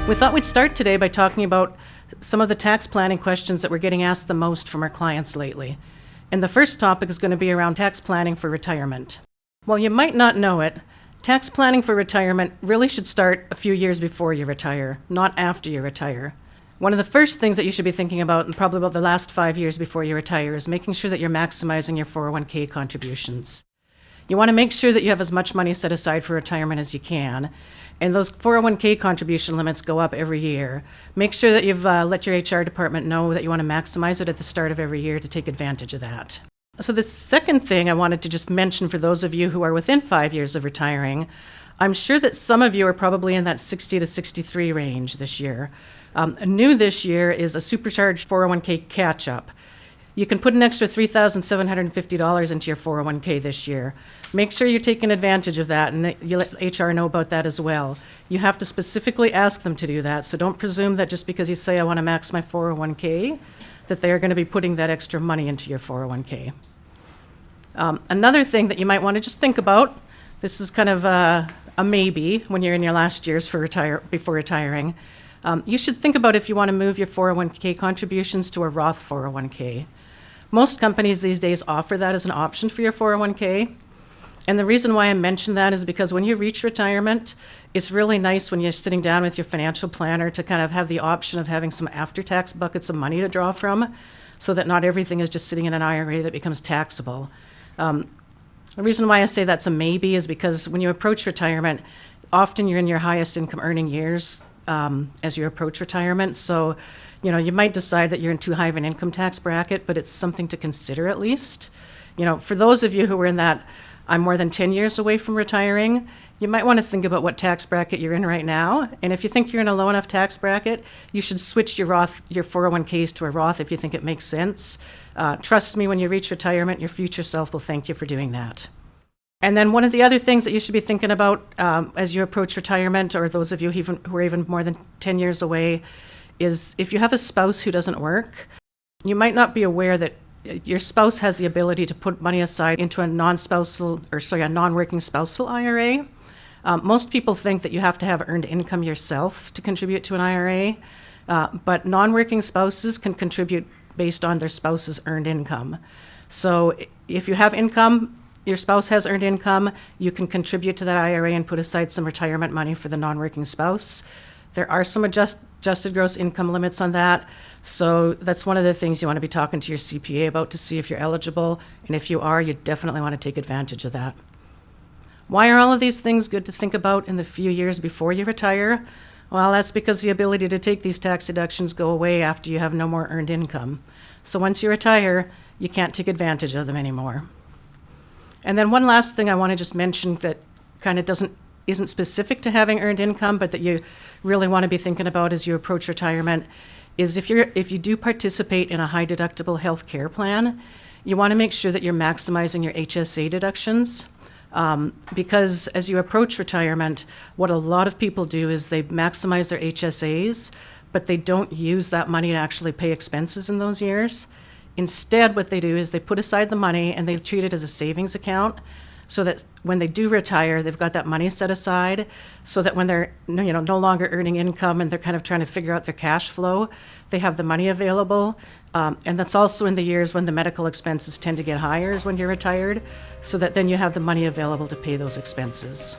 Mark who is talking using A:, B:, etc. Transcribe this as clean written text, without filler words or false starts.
A: We thought we'd start today by talking about some of the tax planning questions that we're getting asked the most from our clients lately. And the first topic is going to be around tax planning for retirement. While you might not know it, tax planning for retirement really should start a few years before you retire, not after you retire. One of the first things that you should be thinking about, and probably about the last 5 years before you retire, is making sure that you're maximizing your 401k contributions. You want to make sure that you have as much money set aside for retirement as you can. And those 401k contribution limits go up every year. Make sure that you've let your HR department know that you want to maximize it at the start of every year to take advantage of that. So the second thing I wanted to just mention for those of you who are within 5 years of retiring, I'm sure that some of you are probably in that 60 to 63 range this year. New this year is a supercharged 401k catch-up. You can put an extra $3,750 into your 401k this year. Make sure you're taking advantage of that, and you let HR know about that as well. You have to specifically ask them to do that, so don't presume that just because you say, I want to max my 401k, that they are going to be putting that extra money into your 401k. Another thing that you might want to just think about, this is kind of a maybe when you're in your last years before retiring, you should think about if you want to move your 401k contributions to a Roth 401k. Most companies these days offer that as an option for your 401k. And the reason why I mention that is because when you reach retirement, it's really nice when you're sitting down with your financial planner to kind of have the option of having some after-tax buckets of money to draw from, so that not everything is just sitting in an IRA that becomes taxable. The reason why I say that's a maybe is because when you approach retirement, often you're in your highest income earning years as you approach retirement. So, you might decide that you're in too high of an income tax bracket, but it's something to consider at least. For those of you who are in that, I'm more than 10 years away from retiring, you might want to think about what tax bracket you're in right now. And if you think you're in a low enough tax bracket, you should switch your 401ks to a Roth if you think it makes sense. Trust me, when you reach retirement, your future self will thank you for doing that. And then one of the other things that you should be thinking about as you approach retirement, or those of you who are even more than 10 years away, is if you have a spouse who doesn't work, you might not be aware that your spouse has the ability to put money aside into a non-working spousal IRA. Most people think that you have to have earned income yourself to contribute to an IRA, but non-working spouses can contribute based on their spouse's earned income. So if you have income, your spouse has earned income, you can contribute to that IRA and put aside some retirement money for the non-working spouse. There are some adjusted gross income limits on that, so that's one of the things you want to be talking to your CPA about to see if you're eligible, and if you are, you definitely want to take advantage of that. Why are all of these things good to think about in the few years before you retire? Well, that's because the ability to take these tax deductions go away after you have no more earned income. So once you retire, you can't take advantage of them anymore. And then one last thing I want to just mention that kind of isn't specific to having earned income, but that you really want to be thinking about as you approach retirement, is if you do participate in a high deductible health care plan, you want to make sure that you're maximizing your HSA deductions. Because as you approach retirement, what a lot of people do is they maximize their HSAs, but they don't use that money to actually pay expenses in those years. Instead, what they do is they put aside the money and they treat it as a savings account, so that when they do retire, they've got that money set aside, so that when they're no longer earning income and they're kind of trying to figure out their cash flow, they have the money available. And that's also in the years when the medical expenses tend to get higher, is when you're retired, so that then you have the money available to pay those expenses.